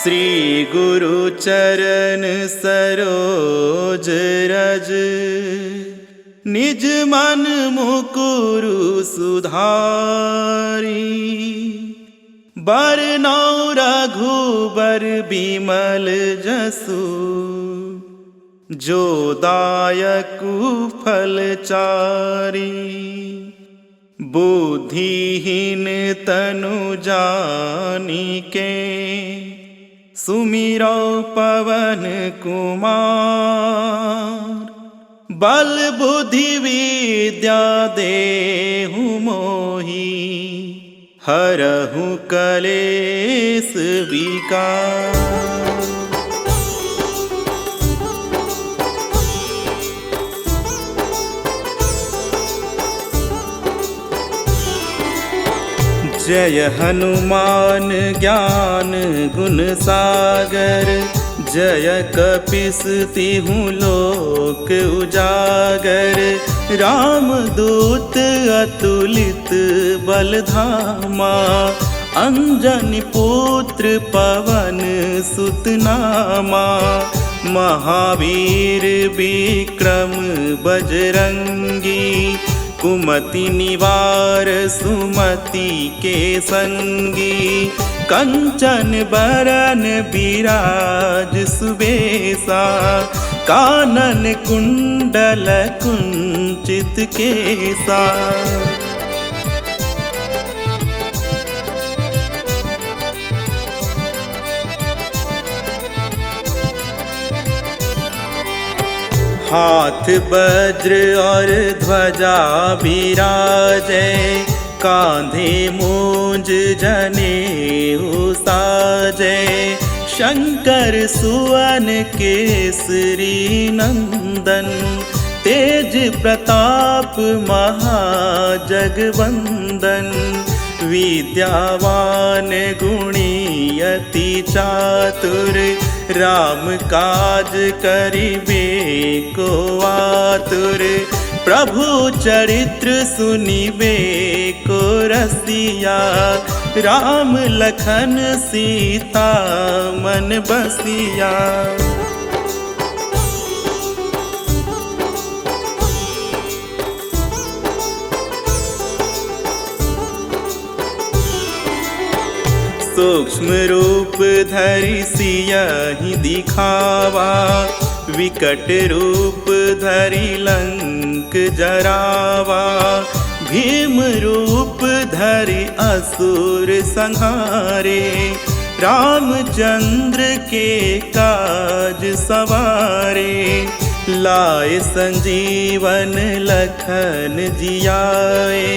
श्री गुरु चरण सरोज रज, निज मन मुकुरु सुधारी। बरनौ रघुबर बिमल जसु, जो दायकु फल चारी। बुद्धिहीन तनु जानिके, सुमिरौ पवन कुमार। बल बुद्धि विद्या देहु मोहि, हरहु कलेस विकार। जय हनुमान ज्ञान गुण सागर, जय कपीस तिहु लोक उजागर। रामदूत अतुलित बल धामा, अंजनी पुत्र पवन सुत नामा। महावीर विक्रम बजरंगी, कुमति निवार सुमति के संगी। कंचन बरन बिराज सुबेसा, कानन कुंडल कुंचित केसा। हाथ वज्र और ध्वजा बिराजे, कांधे मूंज जनेऊ साजे। शंकर सुवन केसरी नंदन, तेज प्रताप महाजगवंदन। विद्यावान गुणी अति चातुर, राम काज करिबे को आतुर। प्रभु चरित्र सुनिबे को रसिया, राम लखन सीता मन बसिया। सूक्ष्म रूप धरि सियहि दिखावा, विकट रूप धरि लंक जरावा। भीम रूप धरि असुर संहारे, रामचंद्र के काज सवारे। लाए संजीवन लखन जियाए,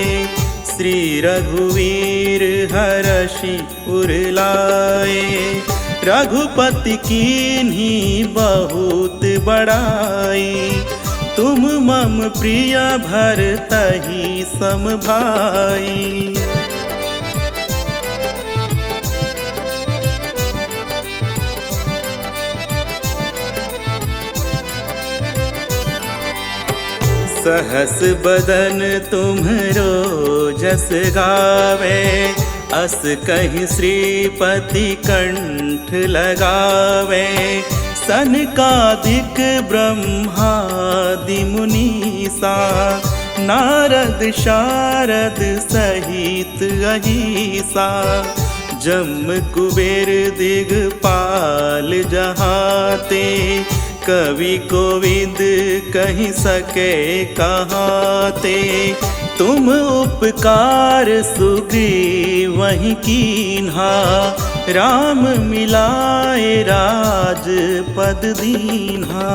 श्री रघुवीर हरषि उर लाए। रघुपति कीन्ही बहुत बड़ाई, तुम मम प्रिय भरतहि सम भाई। सहस बदन तुम्हरो जस गावे, अस कहि श्रीपति कंठ लगावे। सनकादिक ब्रह्मादि मुनीसा, नारद शारद सहित अहिसा। जम कुबेर दिगपाल जहाते, कवि कोविद कहि सके कहाते। तुम उपकार सुग्रीवहि कीन्हा, राम मिलाए राजपद दीन्हा।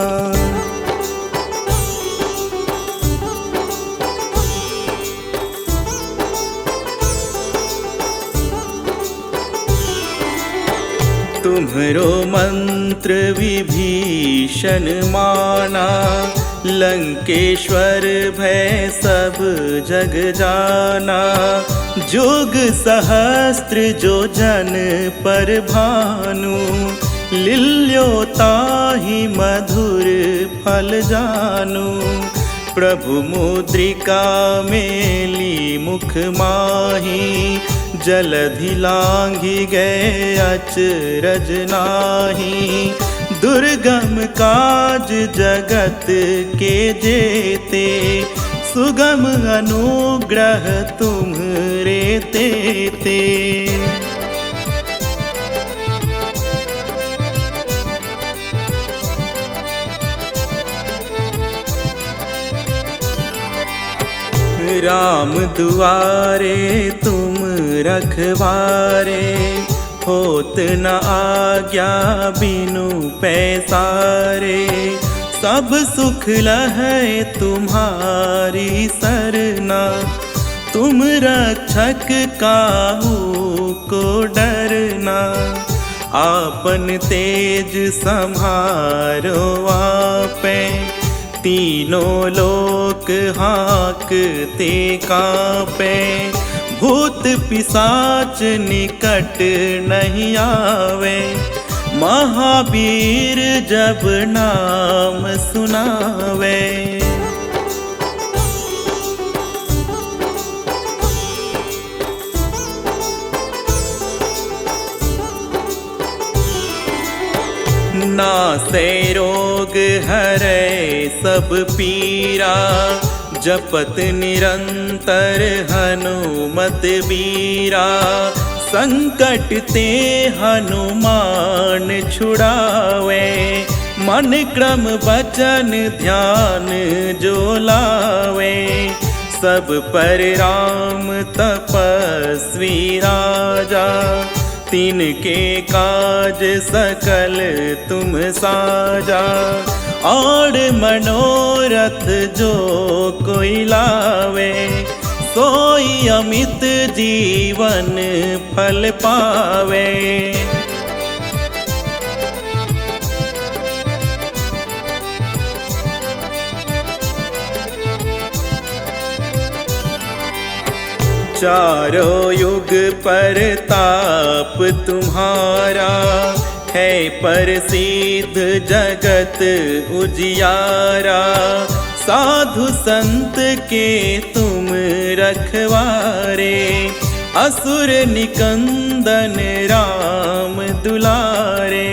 तुम्हरो मंत्र विभीषण माना, लंकेश्वर भय सब जग जाना। जुग सहस्त्र जो जन पर भानु, लील्यो ताहि मधुर फल जानु। प्रभु मुद्रिका मेली मुख माही, जलधि लांघि गए अचरज नाहीं, दुर्गम काज जगत के जेते, सुगम अनुग्रह तुम्हरे तेते। राम दुआरे तुम रखवारे, होत न आज्ञा बिनु पैसारे, सब सुख लहै तुम्हारी सरना, तुम रक्षक काहू को डरना। आपन तेज सम्हारो आपे, तीनों लोक हाँकते कांपे, भूत पिशाच निकट नहीं आवे, महावीर जब नाम सुनावे। नासे रोग हरै सब पीरा, जपत निरंतर हनुमत बीरा, संकट ते हनुमान छुड़ावे, मन क्रम वचन ध्यान जो लावे। सब पर राम तपस्वी राजा, तिनके काज सकल तुम साजा। और मनोरथ जो कोई लावे, सोई अमित जीवन फल पावे। चारों युग पर ताप तुम्हारा, है प्रसिद्ध जगत उजियारा। साधु संत के तुम रखवारे, असुर निकंदन राम दुलारे।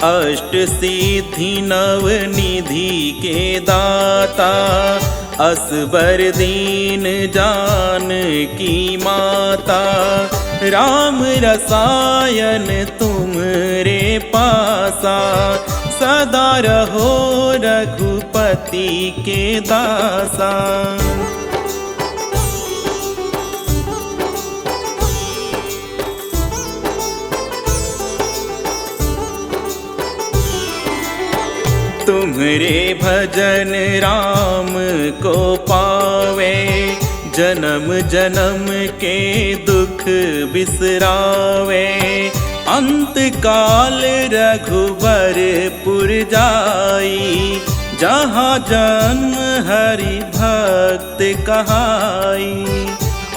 अष्ट सिद्धि नव निधि के दाता, असबर दीन जान की माता। राम रसायन तुमरे पासा, सदा रहो रघुपति के दासा। तुम्हरे भजन राम को पावे, जन्म जन्म के दुख बिसरावे। अंत काल रघुबरपुर जाई, जहाँ जन्म हरि भक्त कहाई।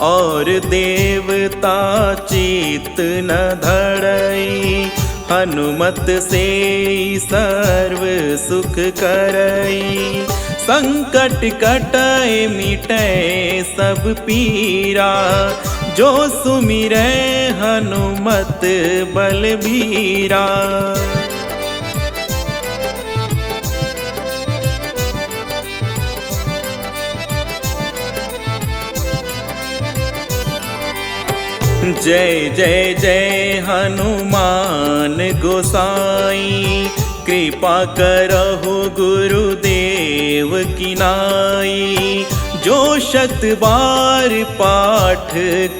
और देवता चित न धरई, हनुमत से सर्व सुख करई। संकट कटै मिटै सब पीरा, जो सुमिरै हनुमत बलबीरा। जय जय जय हनुमान गोसाई, कृपा करहु गुरुदेव की नाई। जो शत बार पाठ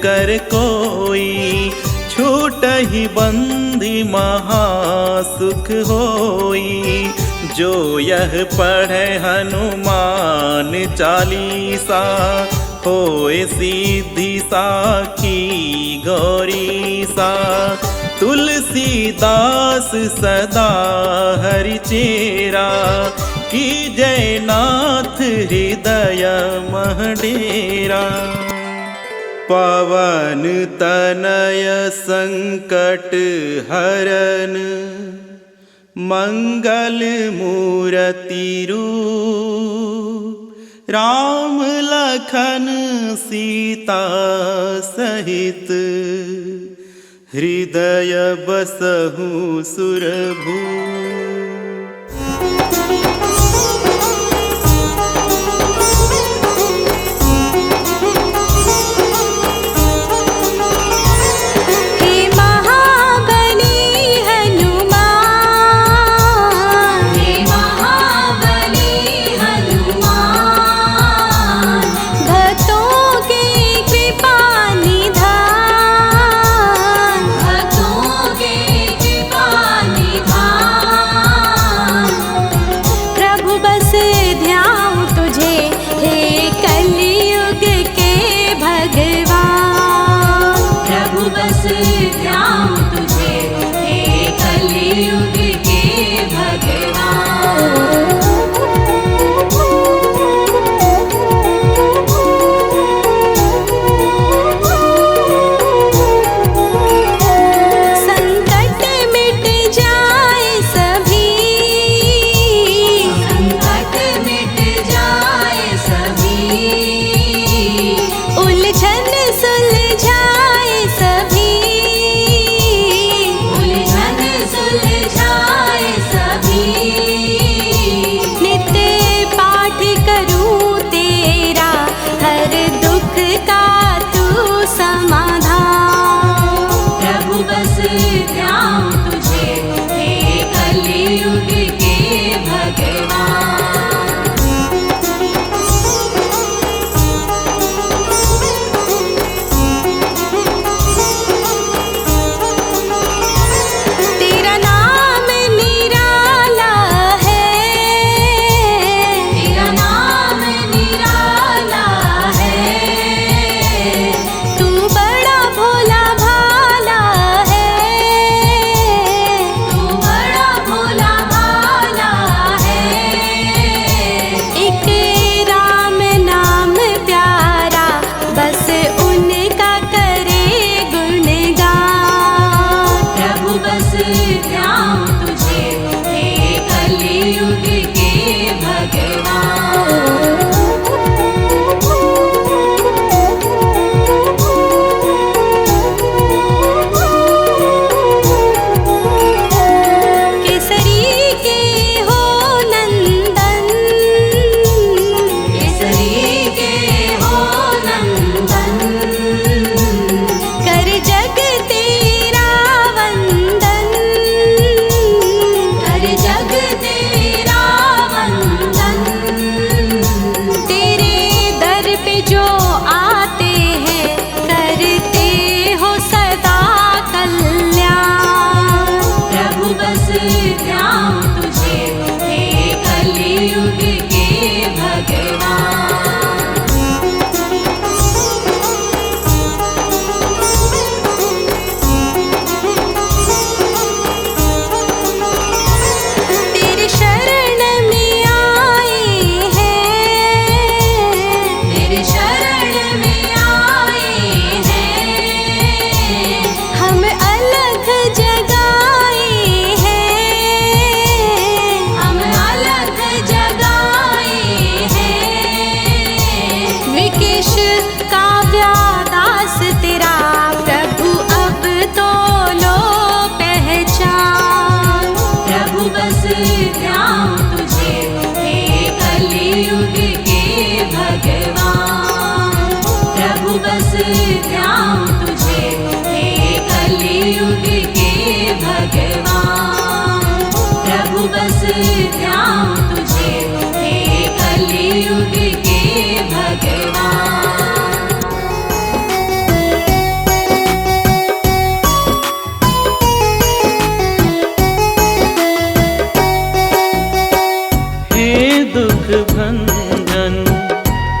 कर कोई, छूटहि बंधि महासुख होई। जो यह पढ़े हनुमान चालीसा, होए सीधी साखी गौरीसा। तुलसीदास सदा हरि चेरा, की जय नाथ हृदय मह डेरा। पवन तनय संकट हरन, मंगल मूरति रूप। राम लखन सीता सहित हृदय बसहु सुरभू।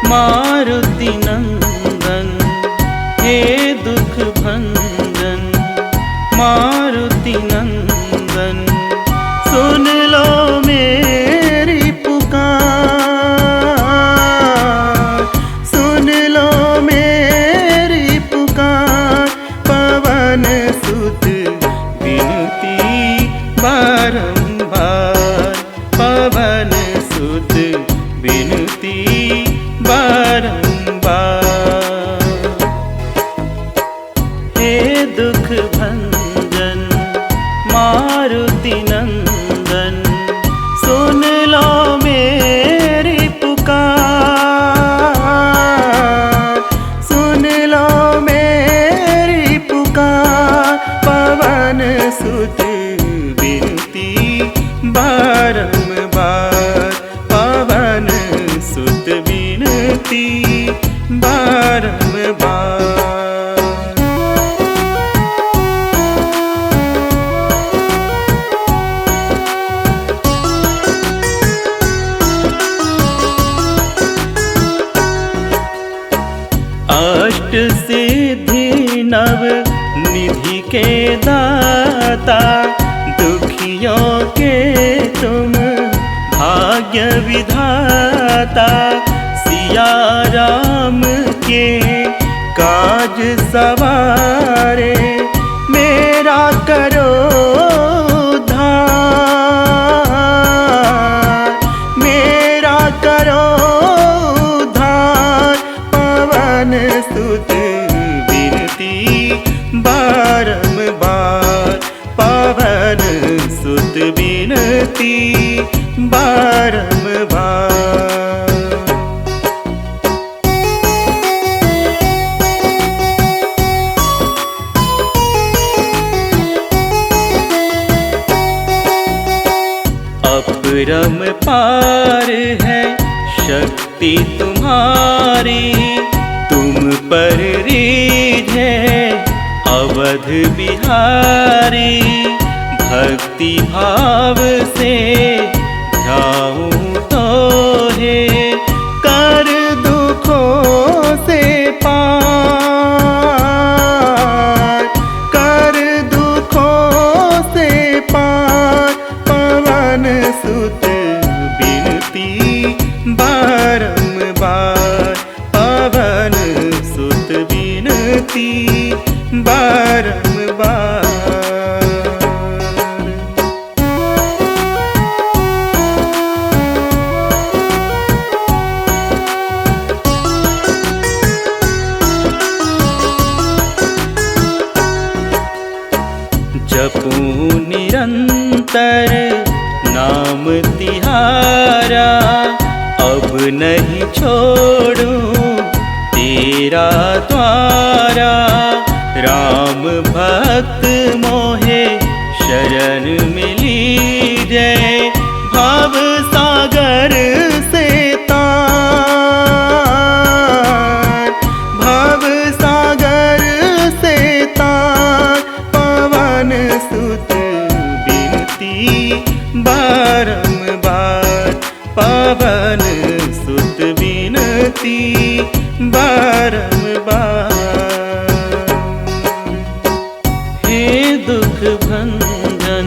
मारुति नंदन, हे दुख भंजन मारुति नंदन, सुन लो मेरी पुकार, सुन लो मेरी पुकार। पवन सुत विनती बारंबार, पवन सुत विनती मारुति नंदन, सुन लो मेरी पुकार, सुन लो मेरी पुकार। पवन सुत विनती बारंबार, पवन सुत विनती बारंबार। अष्ट सिद्धि नव निधि के दाता, दुखियों के तुम भाग्य विधाता। सिया राम के काज सवारे, मेरा करो उद्धार, मेरा करो उद्धार। पवन सुत विनती बारंबार, पवन सुत विनती बारंबार। अपरम पार है शक्ति तुम्हारी, तुम पर रीझे अवध बिहारी। भक्ति भाव से ध्याऊं तो है, कर दुखों से पार, कर दुखों से पार। पवन सुत विनती बारंबार, पवन सुत विनती बारंबार। जपूं निरंतर नाम तिहारा, अब नहीं छोड़ूं तेरा द्वारा। राम भक्त मोहे शरण मिली जय, भाव सागर से तार, भाव सागर से तार। पवन सुत विनती बारंबार, पवन सुत विनती बारंबार। हे दुख भंजन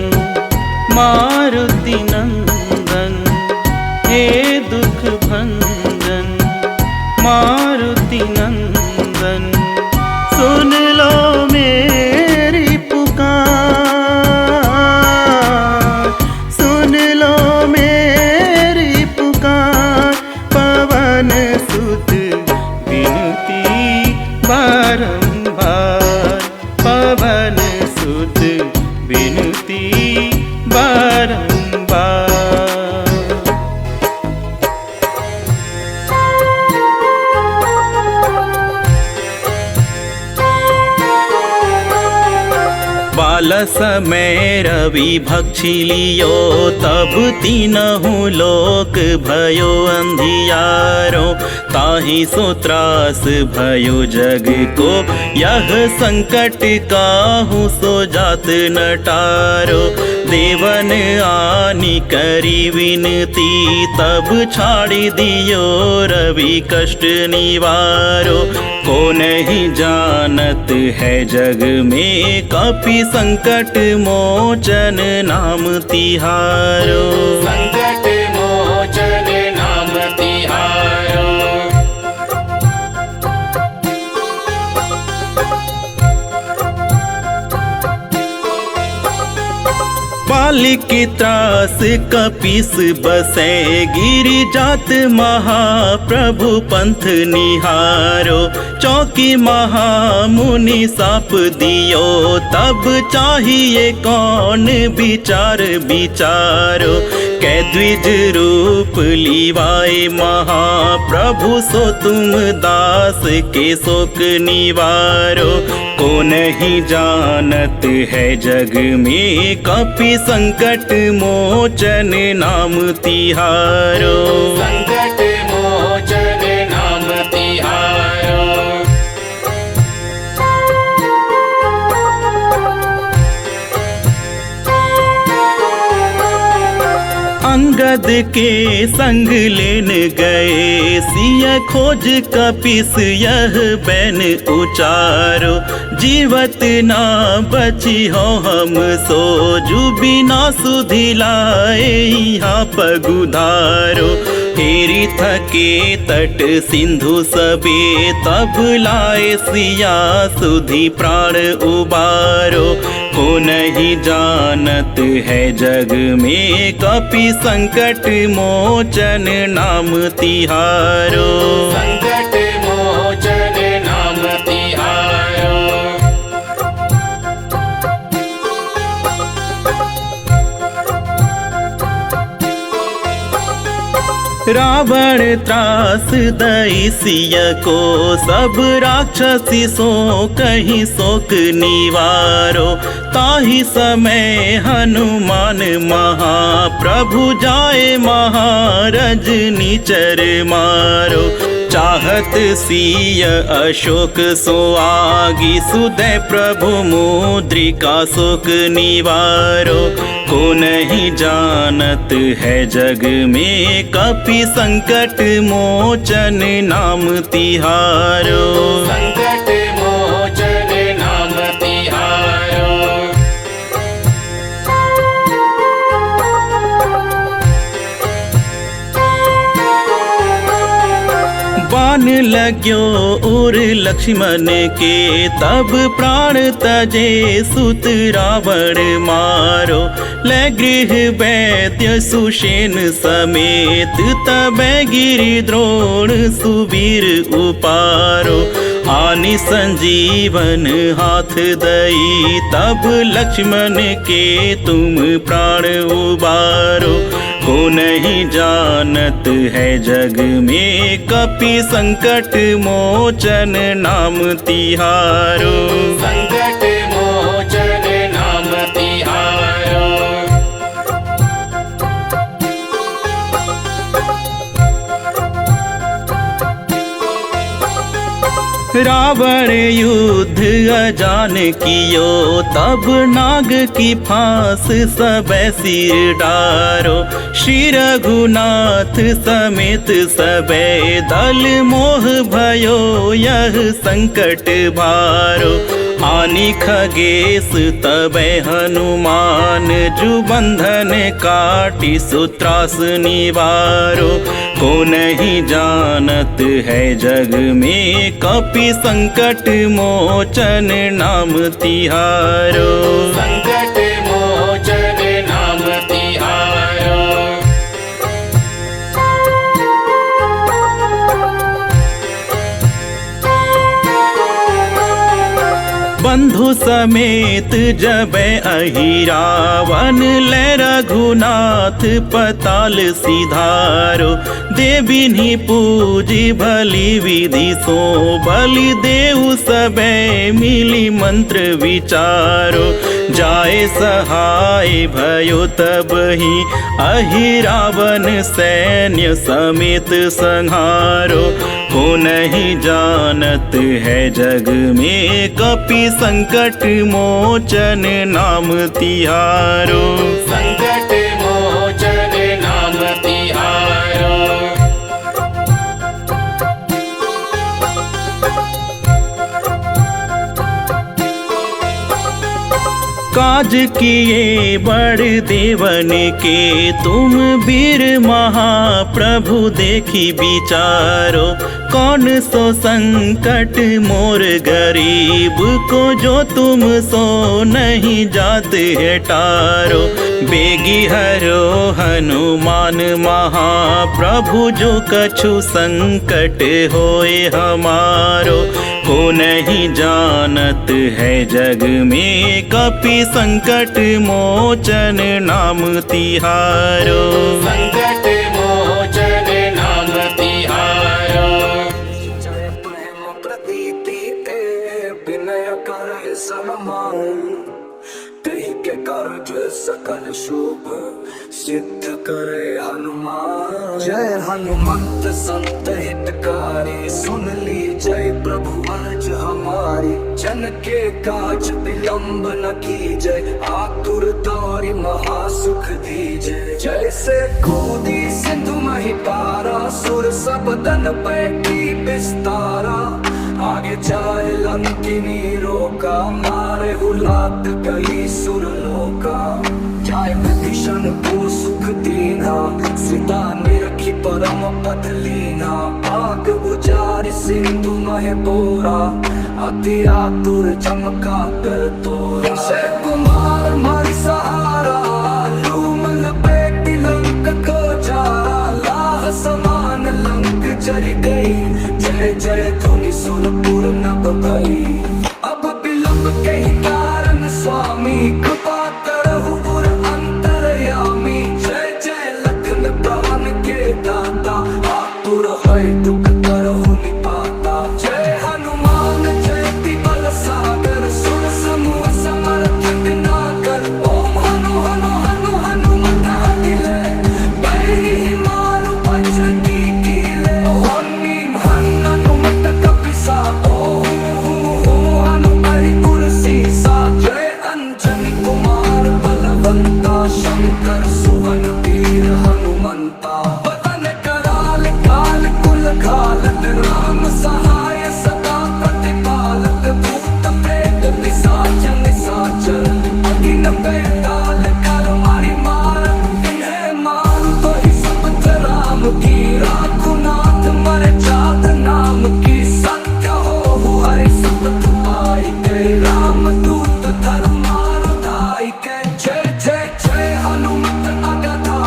मारुति नंदन, हे दुख भंजन मारुति नंदन। सुन लो मेरी पुकार, सुन लो मेरी पुकार। पवन सुत विनती बारंबार, पवन सुत विनती बारंबार। बाल समय रवि भक्षी लियो, तब तीनहु लोक भयो अंधियारो। ताहि सो त्रास भयो जग को, यह संकट काहू सो जात नटारो। देवन आनी करी विनती, तब छाड़ी दियो रवि कष्ट निवारो। को नहीं जानत है जग में, कपि संकट मोचन नाम तिहारो। संकट मोचन नाम तिहारो। काल के त्रास कपीस बसे गिरि जात महाप्रभु पंथ निहारो चौकी महामुनि साप दियो तब चाहिए कौन विचार विचारो कै द्विज रूप लीवाए महाप्रभु सो तुम दास के शोक निवारो को नहीं जानत है जग में कपि संकट मोचन नाम तिहारो संकट मोचन नाम तिहारो अंगद के संग लेन गए सिय खोज कपिस यह बैन उचारो जीवत ना बची हो हम सो जु बिना सुधिलाए यहाँ पगुधारो हेरी थके तट सिंधु सबे तब लाए सिया सुधि प्राण उबारो को नहीं जानत है जग में कपि संकट मोचन नाम तिहारो संकट मोचन नाम तिहारो रावण त्रास दई सिय को सब राक्षसी सो कहीं शोक निवारो ताहि समय हनुमान महाप्रभु जाए महारज निचर मारो चाहत सिय अशोक सो आगी सुदय प्रभु मुद्रिका शोक निवारो को नहीं जानत है जग में कपि संकट मोचन नाम तिहारो संकट मोचन नाम तिहारो बान लाग्यो उर लक्ष्मण के तब प्राण तजे सुत रावण मारो ले गृह वैद्य सुषेण समेत तब गिरि द्रोण सुवीर उपारो आनि संजीवन हाथ दई तब लक्ष्मण के तुम प्राण उबारो को नहीं जानत है जग में कपि संकट मोचन नाम तिहारो संकट मोचन नाम तिहारो रावण युद्ध अजान कियो तब नाग की फांस सब सिर डारो श्री रघुनाथ समेत सबे दल मोह भयो यह संकट भारो आनि खगेश तबै हनुमान जु बंधन काटी सुत्रास निवारो को नहीं जानत है जग में कपि संकट मोचन नाम तिहारो संकट मोचन नाम तिहारो बंधु समेत जब अहिरावन ले रघुनाथ पताल सिधारो देविनी पूजी भली विधि सो बलि देव सबे मिली मंत्र विचारो जाए सहाय भयो तब ही अहिरावन सैन्य समेत संहारो को नहीं जानत है जग में कपि संकट मोचन नाम तिहारो संकट मोचन नाम तिहारो काज किए बड़ देवन के तुम वीर महाप्रभु देखी विचारो। कौन सो संकट मोर गरीब को जो तुम सो नहीं जात है टारो। बेगी हरो हनुमान महाप्रभु जो कछु संकट होए हमारो। को नहीं जानत है जग में कपि संकट मोचन नाम तिहारो। संकट मोचन नाम तिहारो। जय प्रेम प्रतीति विनय कर सनमान। कही के कार्य सकल शुभ सिद्ध करे हनुमान। जय हनुमंत संत हितकारी सुन ली जय प्रभु अर्ज हमारी। जन के काज विलंब न कीजय आतुर तारी महासुख दीजय। जैसे कूदी सिंधु मही पारा सुर सब दन पैठी विस्तारा। आगे जाए लंकिनी रोका मारे हुलात गई सुर लोका। जाए विभीषण को सुख दीना सीता निरखी परम पद लीना। आग बुझारी सिंधु मह बोरा अति आतुर चमका कर तोरा। जय कुमार मारी सहारा लूम लपेटी लंक को जारा। लाह समान लंक जल गई जय जय ध्वनि सुरपुर नभ गई। अब विलंब के ही कारण स्वामी कृपा करहु पुर अंतरयामी। जय जय लखन प्राण के दाता आतुर है दुख करहु निपाता। जय हनुमान जयति बल सागर सुर समूह समर्थक नागर। ओम हनु हनु हनु हनुमत अतिले बहि मारु वज्र की कीले। होन्नी हन हनुमत कपिसा हनु हरि कुर्सी सा। जय अंजनी कुमार बलवंता शंकर सुवन वीर हनुमंता। पतन कराल काल कुल घालत राम सहाय सदा प्रतिपालक। भूत प्रेत पिशाच निशाचर अगिन पैताल कर मारी मार। इन्हें मार तो ही सबत राम की राखुनाथ मर जात नाम की। सत्य हो हरि सतत पाई के राम दूत धर्मार धाई के। जय जय जय हनुमत अगधा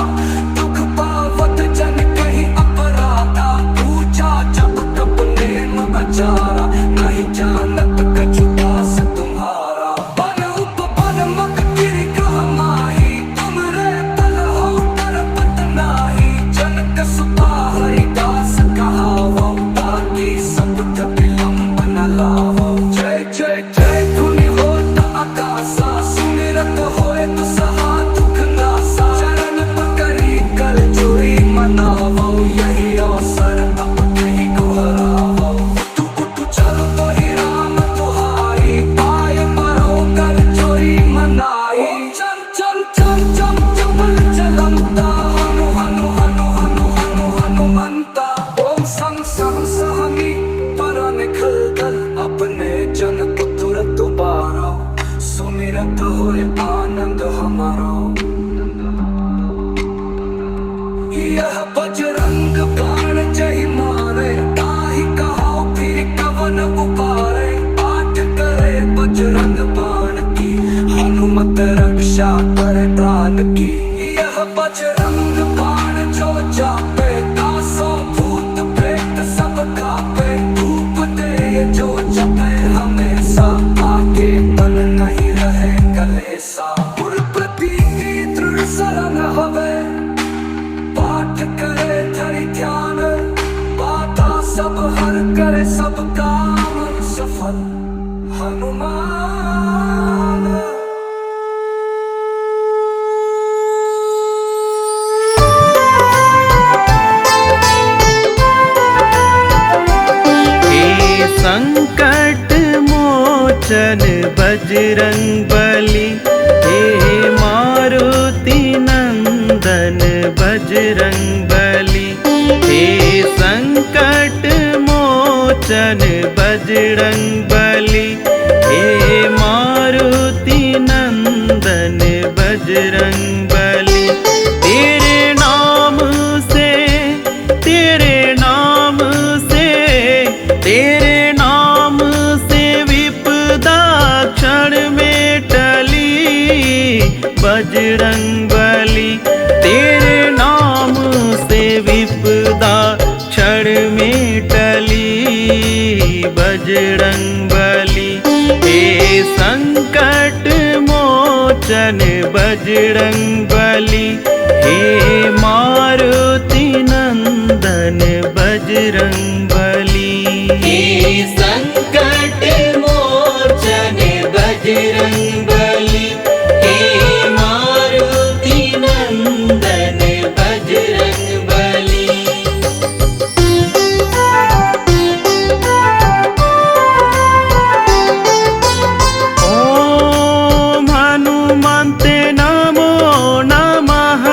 दुख पावत जन कहीं अपराधा। पूजा जब तब नेम बचारा नहीं जानत कछु दास तुम्हारा। बन उपबन मक गिरि कह माही तुम रे बल हो तरपत नाही। जनक सुता हरिदास कहावो ताकि सबुत विलंब न लावो। जय जय जय धुनि होत आकाशा सुमिरत होए तो सहा दुख नासा। चरण पकड़ी कर जोड़ी मनावो यही अवसर अब नहीं दोहरावो। तू उठ चल तो ही राम तुहारी आय परो कर जोड़ी मनाई। चल चल चल चल चल चलंता हनु हनु हनु हनु हनु हनुमंता। ओम सं सं सहनी परन खलदल अपने जन को तुरंत उबारो। सुमिरत होए आनंद हमारो। यह बजरंग बाण जय मारे ताहि कहो फिर कवन उबारे। पाठ करे बजरंग बाण की हनुमत रक्षा करे प्राण की। यह बजरंग बाण जो जापे दासों भूत प्रेत सब कापे। धूप दे जो जपे हमेशा आगे बल नहीं रहे कलेसा। पुर प्रतीति दृढ़ शरण हवे पाठ करे धरि ध्यान। बाधा सब हर करे सब काम सफल हनुमान। हे संकट मोचन बजरंग बली। हे मारुति नंदन बजरंग बली। हे संकट मोचन बजरंग बली। हे मारुति नंदन बजरंग बली। तेरे नाम से विपदा क्षण में टली बजरंग बली। हे संकट मोचन बजरंग बली। हे मारुति नंदन बजरंग बली। हे संकट मोचन बजरंग बली। हे मारुति नंदन बजरंग बली। ओम हनुमन्ते नमो नमः।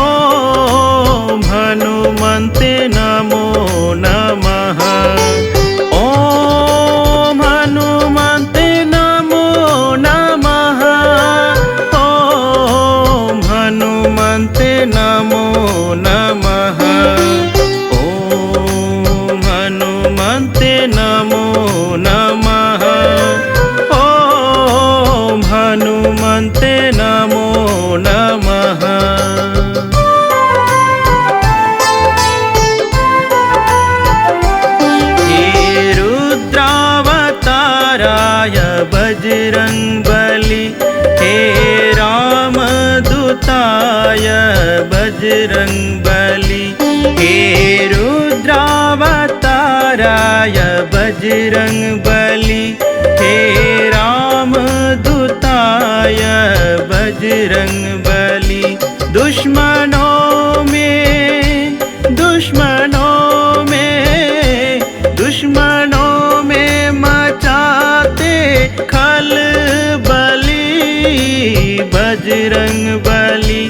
ओम हनुमन्ते नमो नमः। ओम हनुमन्ते नमो नमः। ओम हनुमन्ते नमो नमः। ओम हनुमन्ते नमो नमः। ओम हनुमन्ते नमो नमः। हे रुद्रावताराय बजरंग बली। हे रामदूताय बजरंग बली। हे रुद्रावताराय बजरंग बली। हे रामदूताय बजरंग बली। दुश्मनों में मचाते खलबली बजरंग बली।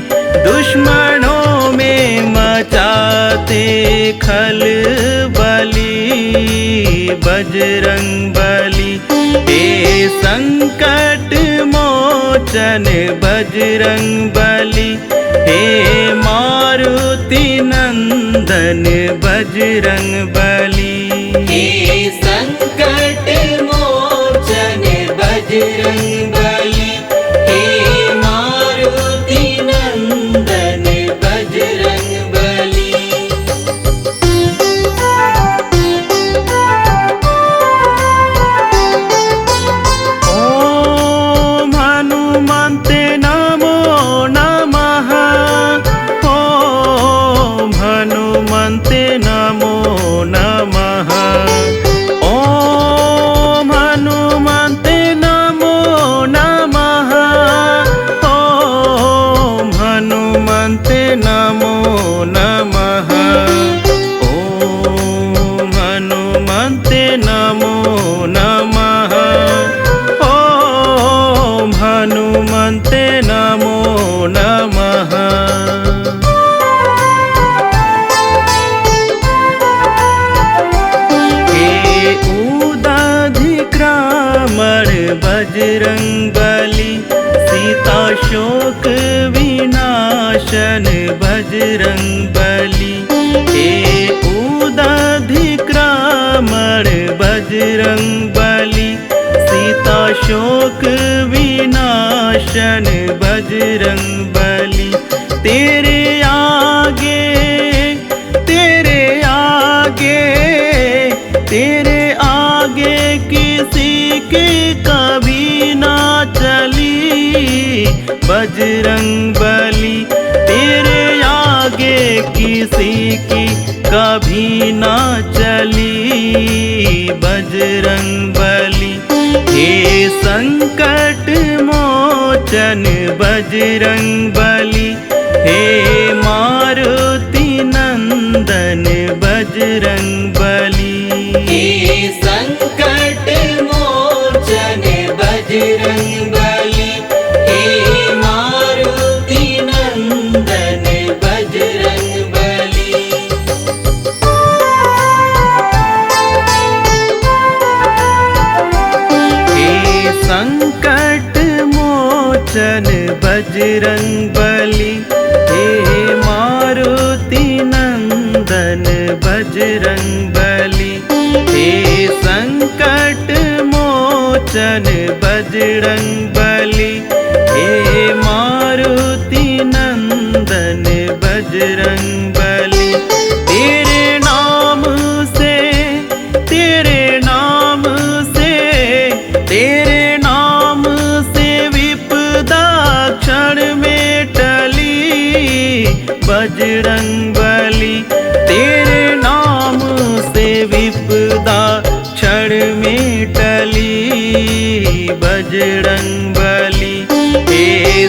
दुश्मनों में मचाते खलबली बजरंग बली। हे संकट मोचन बजरंग बली। हे मारुति नंदन बजरंग बली। हे संकट मोचन बजरंग बली। हे मारुति नंदन बजरंग बली। ओम हनुमन्ते नमो नमः। ओम हनुमन्ते नमो नमः। ओम हनुमन्ते नमो नमः। ओम हनुमन्ते नमो नमः। ओम हनुमन्ते नमो नमः। ओम हनुमन्ते नमो नमः। हे उदाधिक्रामण बजरंग बली। सीता शोक विनाशन बजरंग बली। हे उदाधिक्रामण बजरंग बली। सीता शोक विनाशन बजरंग बली। तेरे आगे किसी के कभी ना चली बजरंग बली। तेरे आगे किसी की कभी ना चली बजरंग बली। हे संकट मोचन बजरंग बली। हे मारुति नंदन बजरंग बली। हे संकट मोचन बजरंग बली। हे मारुति नंदन बजरंग बली। हे संकट मोचन बजरंग बली। हे मारुति नंदन बजरंग बली। हे संकट मोचन बजरंग बली। हे मारुति बजरंग बली। तेरे नाम से विपदा क्षण में टली बजरंग बली। हे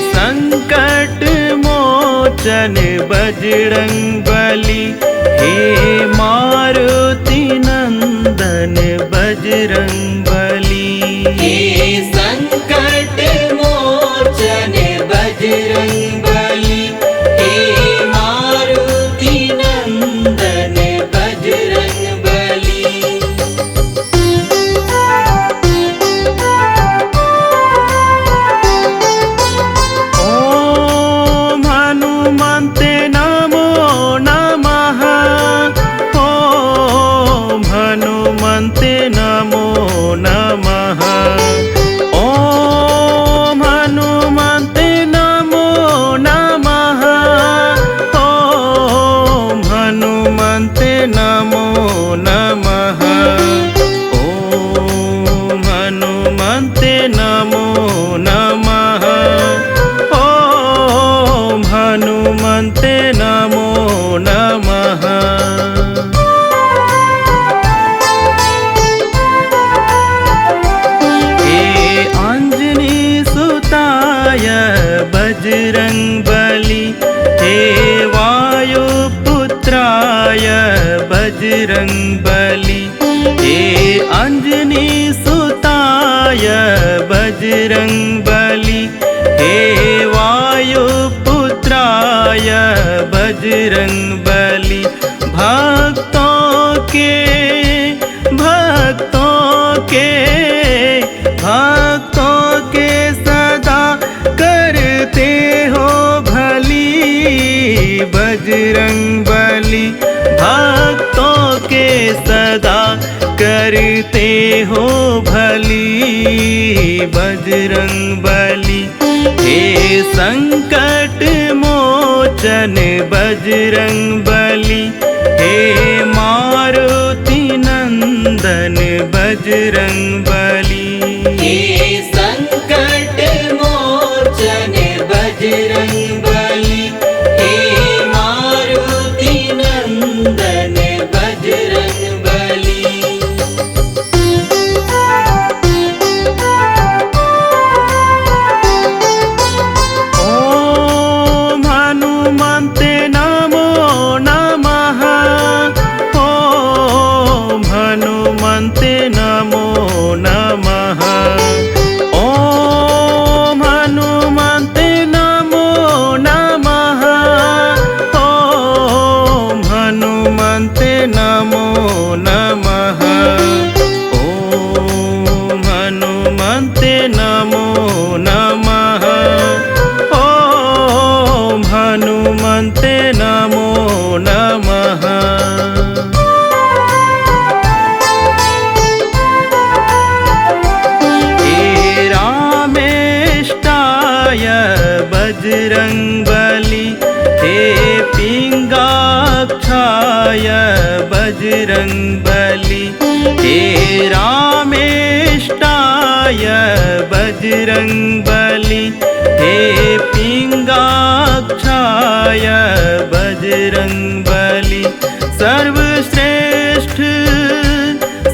संकट मोचन बजरंग बली। हे मारुति नंदन बजरंग बली। हे संकट मोचन बजरंग बली। हे मारुति नंदन बजरंग बली। ओम हनुमन्ते नमो नमः। ओम हनुमन्ते नमो नमः। ओम हनुमन्ते नमो नमः। ओम हनुमन्ते नमो नमः। ओम हनुमन्ते नमो नमः। ओम हनुमन्ते नमो नमः। हे अंजनी सुताय बजरंग बली। हे वायुपुत्राय बजरंग बली। हे अंजनी सुताय बजरंग बली। हे वायुपुत्राय बजरंग बली। भक्तों के सदा करते हो भली बजरंग बली। भक्तों के सदा करते हो भली बजरंग बली। हे संकट मोचन बजरंग बली। हे मारुति नंदन बजरंग बली। हे संकट मोचन बजरंग बली। हे मारुति नंदन बजरंग बली। ओम हनुमन्ते नमो नमः। ओम हनुमन्ते नमो नमः। ओम हनुमन्ते नमो नमः। ओम हनुमन्ते नमो नमः। ओम हनुमन्ते नमो नमः। ओम हनुमन्ते नमो नमः। हे रामेष्टाय बजरंग बली। हे पिंगाक्षाय बजरंग बली। हे रामेष्टाय बजरंग बली। हे पिंगाक्षाय बजरंग बली। सर्वश्रेष्ठ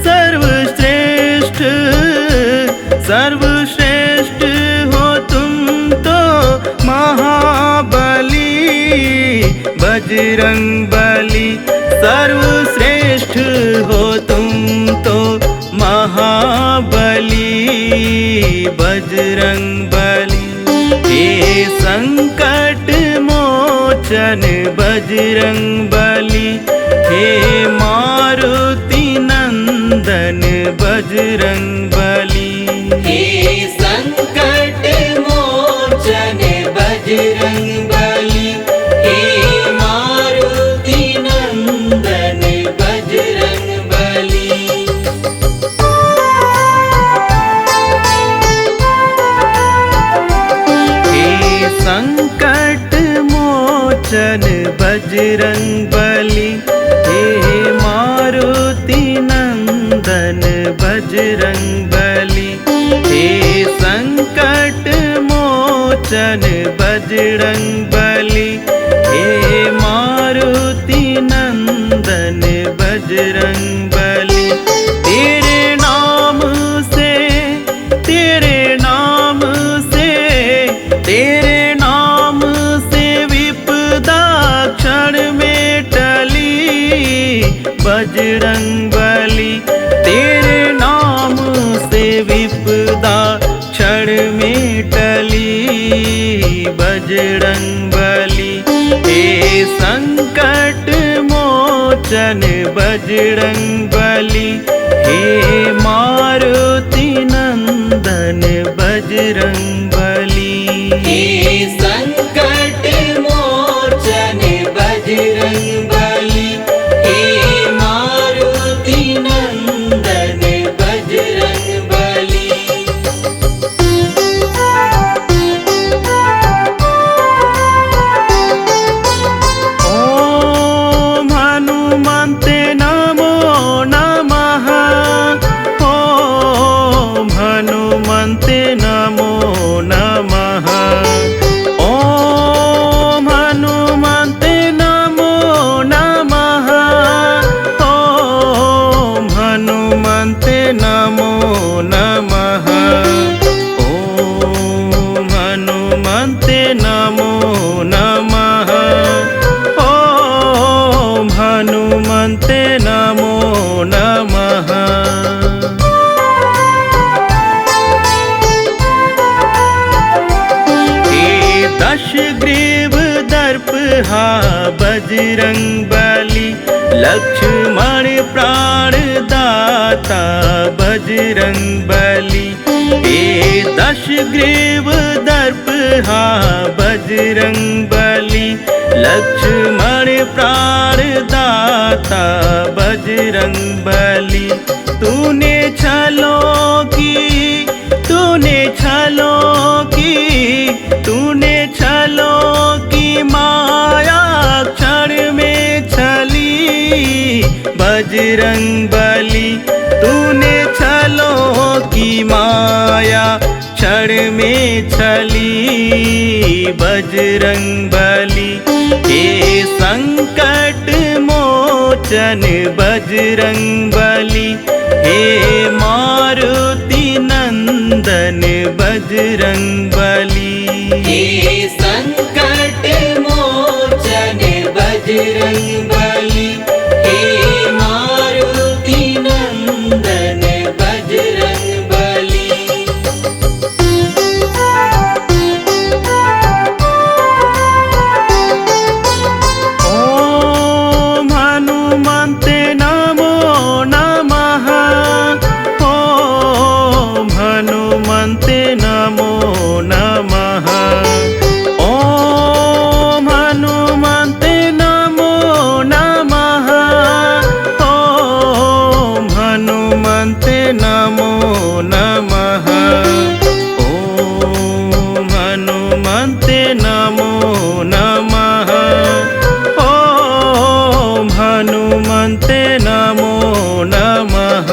सर्वश्रेष्ठ सर्वश्रेष्ठ हो तुम तो महाबली बजरंग बली। सर्वश्रेष्ठ हो तुम तो महाबली बजरंग बली। हे संकट मोचन बजरंग बली। हे मारुति नंदन बजरंग बली। हे संकट मोचन बजरंग बली। हे मारुति नंदन बजरंग बली। हे संकट मोचन बजरंग बली। हे मारुति नंदन बजरंग बली। हे संकट मोचन बजरंग बली। हे बजरंग बली। तेरे नाम से विपदा क्षण में टली बजरंग बली। हे संकट मोचन बजरंग बली। हे मारुति नंदन बजरंग बली। हे संकट मोचन बजरंग बली। हे मारुति नंदन बजरंग बली। ओम हनुमन्ते नमो नमः। ओम हनुमन्ते नमो नमः। ओम हनुमन्ते नमो नमः। ओम हनुमन्ते नमो नमः। ओम हनुमन्ते नमो नमः। ओम हनुमन्ते नमो नमः। हे दशग्रीव दर्प हा बजरंग बली। लक्ष्मण प्राण दाता बजरंग बली। हे दशग्रीव दर्प हा बजरंग बली। लक्ष्मण प्राण दाता बजरंग बली। तूने छलों की, तूने छलों की, तूने छलों की माया क्षण में छली बजरंग बली। तूने छलों की माया क्षण में छली बजरंग बली। हे संकट मोचन बजरंग बली। हे मारुति नंदन बजरंग बली। हे संकट मोचन बजरंग बली। हे मारुति नंदन बजरंग बली। ओम हनुमन्ते नमो नमः। ओम हनुमन्ते नमो नमः। ओम हनुमन्ते नमो नमः। ओम हनुमन्ते नमो नमः। ओम हनुमन्ते नमो नमः। ओम हनुमन्ते नमो नमः।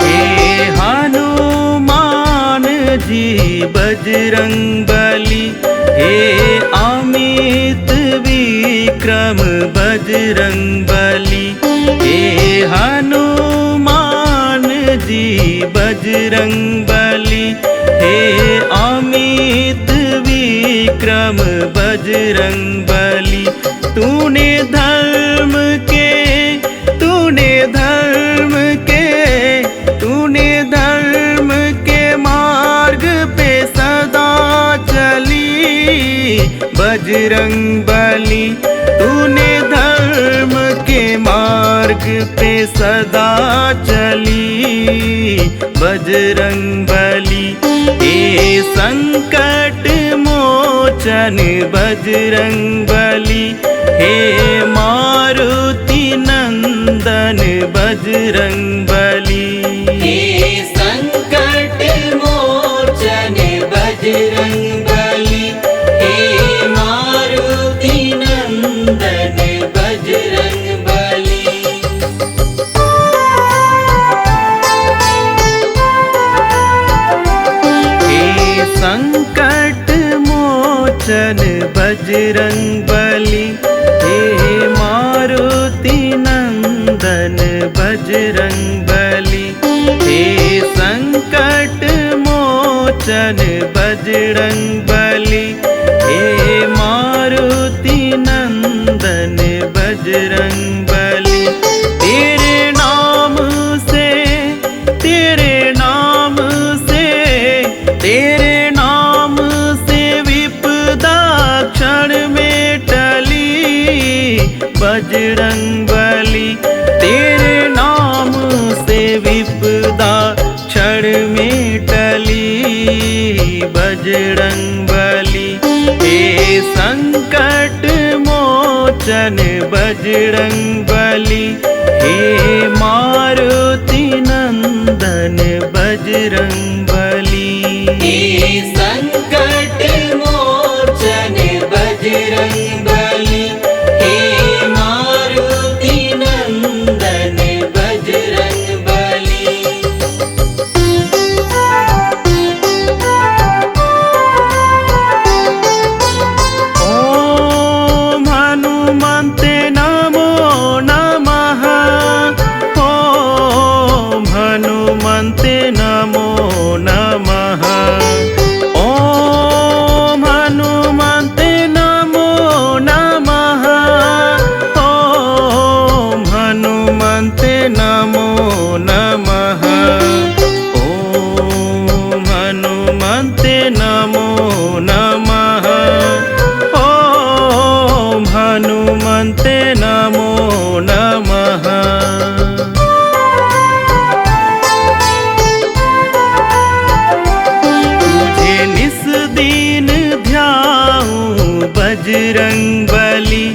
हे हनुमान जी बजरंग बली। हे अमित विक्रम बजरंग बली। हे हनुमान जी बजरंग बली। हे अमित विक्रम बजरंग बली। तूने धर्म के, तूने धर्म के, तूने धर्म के मार्ग पे सदा चली बजरंग बली। तूने धर्म के मार्ग पे सदा चली बजरंग बली। हे संकट मोचन बजरंग बली। हे मारुति नंदन बजरंग बली। हे संकट मोचन बजरंग बली। हे मारुति नंदन बजरंग बली। हे संकट मोचन बजरंग बली। हे मारुति नंदन बजरंग बली। हे संकट मोचन बजरंग बली। हे टली बजरंग बली। हे संकट मोचन बजरंग बली, हे मारुति नंदन बजरंग बली। हे संकट मोचन बजरंग बली, हे मारुति नंदन बजरंग बली। ओम हनुमन्ते नमो नमः। ओम हनुमन्ते नमो नमः। ओम हनुमन्ते नमो नमः। ओम हनुमन्ते नमो नमः। ओम हनुमन्ते नमो नमः। ओम हनुमन्ते नमो नमः। तुझे निस दिन ध्याऊं बजरंग बली,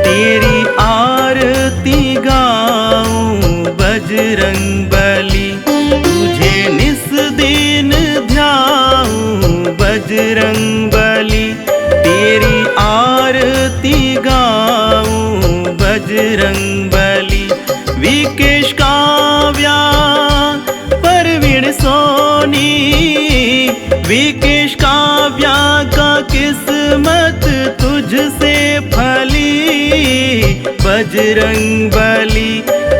तेरी आरती गाऊं बजरंग बली। तुझे निस दिन ध्याऊं बजरंग बली, तेरी आरती गाऊं बजरंग बली। विकेश काव्या परवीण सोनी, विकेश काव्या का किस्मत तुझसे फली बजरंग बली।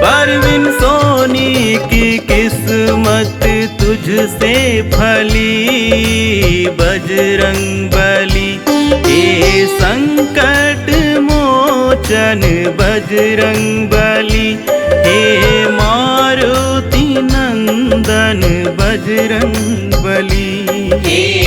परवीन सोनी की किस्मत तुझसे फली बजरंग बली। हे संकट मोचन बजरंग बली, हे मारुति नंदन बजरंग बली। हे